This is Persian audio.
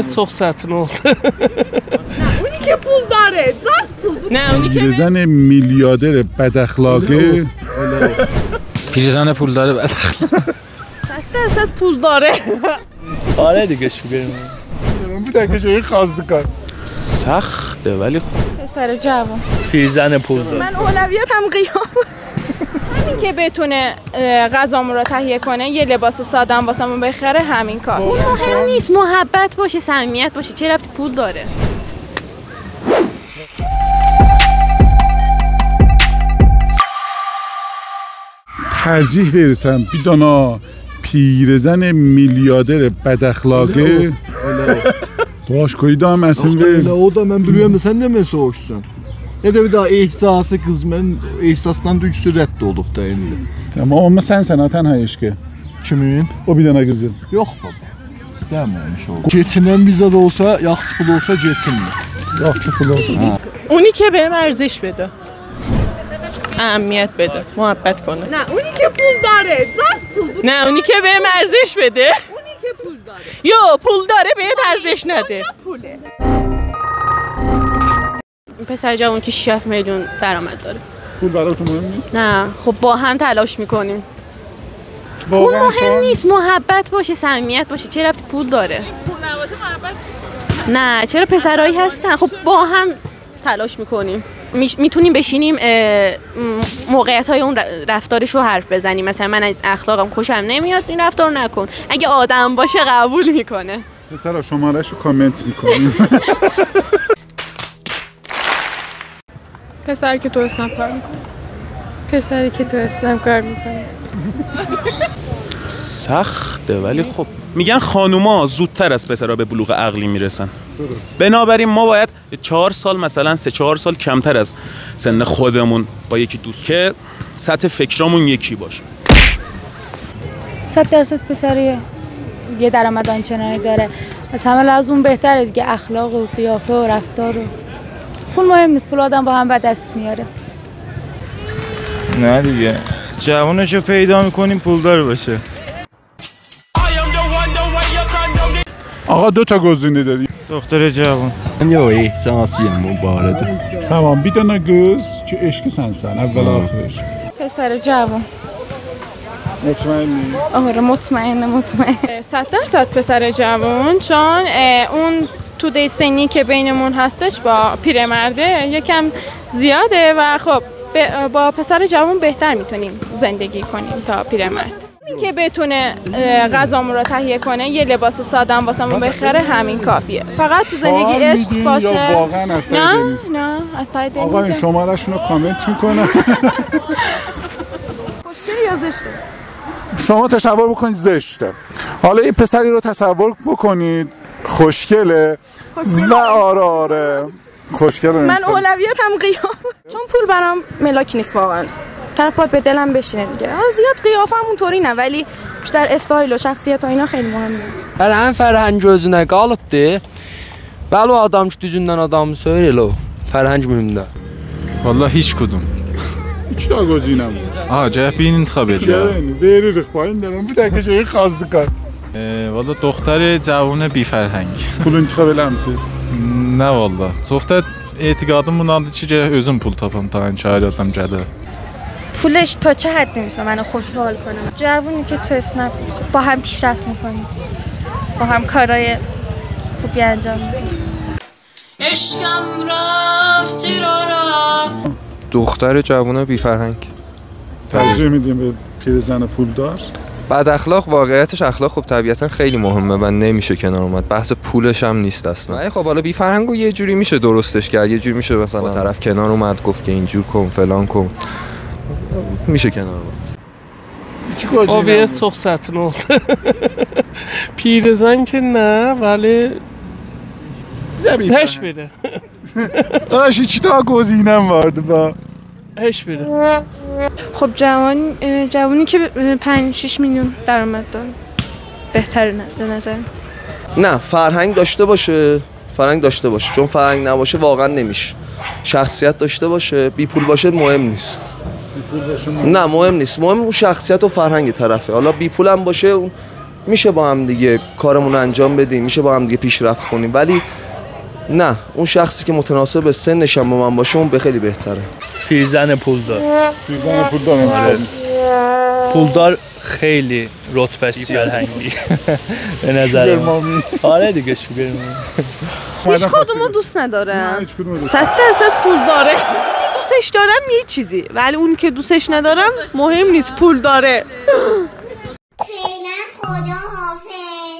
سخت oldu. اونی که پول داره دست پول بود. نه اونی که پیرزن میلیاردر بد اخلاقه. پیرزن پول داره بد اخلاق. 100% پول داره. آره دیگه شو بریم. بودن که جایی خواست کن. سخته ولی خوب. پسر جوان. پیرزن پول داره. من اولویتم قیافه. همین که بتونه غذامون رو تهیه کنه، یه لباس ساده هم واسمون بخره، همین کار. پول مهم نیست، محبت باشه، صمیمیت باشه، چه ربطی پول داره؟ ترجیح برسم بیدانا پیرزن میلیاردر بد اخلاقه. Baş koydum Əsin Bey. O da mən bilirəm, sən də mən soğuşsun. Ya da bir daha ehsası qız, mən ehsasdan düksü rədd olub da indi. Tamam ama sen ha tənha eşki. Kimin? O bir dana qızın. Yox baba. İstəmirmiş o. Geçinən viza da olsa, yaxşı pul olsa geçinmir. Yaxşı pul olsa. اونی که بهم ارزش بده. اهمیت بده، محبت کنه. نه اونی که پول داره دست پول بود. نه اونی که بهم ارزش بده. اونی که پول داره. یو پول داره بهت ارزش نده. پوله. پسر جوان که 6 میلیون درآمد داره. پول براتون مهم نیست؟ نه، خب با هم تلاش میکنیم. پول مهم نیست، محبت باشه، صمیمیت باشه، چه ربطی پول داره؟ پول نباشه محبت نیست. نه، چرا پسرایی هستن؟ خب با هم تلاش میکنیم. میتونیم بشینیم موقعیت‌های اون رفتارش رو حرف بزنیم. مثلا من از اخلاقم خوشم نمیاد، این رفتار نکن. اگه آدم باشه قبول میکنه. پسرا شماره‌شو رو کامنت میکنیم. پسری که تو اسنپ کار میکنه. پسری که تو اسنپ کار میکنه. سخته ولی خب. میگن خانوما زودتر از پسرا به بلوغ عقلی میرسن. درست. بنابراین ما باید 4 سال مثلا 3-4 سال کمتر از سن خودمون با یکی دوست که سطح فکرامون یکی باشه. 100% پسری یه درآمد آنچنانی داره. از همه لحاظ اون بهتره دیگه، اخلاق و قیافه و رفتار و پول مهم نیست. پول آدم با هم به دست میاره. نه دیگه جوانشو پیدا میکنیم پولدار باشه. آقا 2 تا گزینه داری. دختر جوان. Yo ehsasıyım bu arada. Tamam bir dana kız ki eşki sensen evvel ahir. پسر جوان. مطمئنی؟ آره مطمئنه. 100% پسر جوان، چون اون توده سنی که بینمون هستش با پیرمرده یکم زیاده و خب با پسر جوان بهتر میتونیم زندگی کنیم تا پیرمرد. این که بتونه غذامون رو تهیه کنه، یه لباس ساده هم واسمون بخره، همین کافیه. فقط تو زندگی عشق باشه. یا واقعا از نه از ته دل. آقا این شماره‌شون رو کامنت میکنه. خوشگل یا زشته؟ شما تصور بکنید زشته. حالا این پسری رو تصور بکنید خوشگله و آره خوشگله. من اولویتم قیافه، چون پول برام ملاک نیست واقعا. طرف باید به دلم بشینه دیگه. زیاد قیافه هم اونطوری نه، ولی بیشتر استایل و شخصیت و اینا خیلی məhəmdir. Fərhənin Fərhəng özünə qalıbdır. Bəli o adam ki düzündən adamı söyür elə o. Fərhəng mühümdür. Vallahi hiç kudum. 3 تا گزینه بود. Aha cevap birini intikab ediyor. veririk payın derim. Bir dakika şeyi kazdık kan. Valla دختر جوان بی فرهنگ. Pul intikab eləmisiniz? Nə valla. Çox da etiqadım bundandır ki gərək özüm pul tapım ta ki adam gəlir. پولش تا چه حد نمیشه منو خوشحال کنه. جوونی که تو اسنپ با هم پیشرفت میکنیم، با هم کارهای خوبی انجام میدیم. عشقم رفت را دختر جوان بی فرهنگ. ترجیح میدیم به پیرزن پولدار. بد اخلاق واقعیتش اخلاق خب طبیعتا خیلی مهمه و نمیشه کنار اومد. بحث پولش هم نیست اصلا. ولی خب حالا بی فرهنگو یه جوری میشه درستش کرد، یه جوری میشه مثلا طرف کنار اومد گفت که اینجور کن فلان کن، میشه کنار اومد. خب یه سخت oldu. پیرزن که نه ولی هش بده. داشت 2 تا گزینم vardı با. هش بده. خب جوانی که 5-6 میلیون درآمد داره بهتره به نظر. نه فرهنگ داشته باشه، چون فرهنگ نباشه واقعا نمیشه. شخصیت داشته باشه، بی پول باشه مهم نیست. نه مهم نیست، مهم اون شخصیت و فرهنگ طرفه. حالا بی پول هم باشه اون میشه با هم دیگه کارمون انجام بدیم، میشه با هم دیگه پیشرفت کنیم، ولی نه، اون شخصی که متناسب به سنش هم با من باشه اون به خیلی بهتره. پیرزن پولدار. پیرزن پولدار. پولدار خیلی رتبه‌ای فرهنگی به نظر من. آره دیگه شوگر مامی. هیچ کدومو دوست ندارم. 100% پول داره. دوستش دارم یه چیزی، ولی اون که دوستش ندارم مهم نیست، پول داره. فعلا خدا حافظ.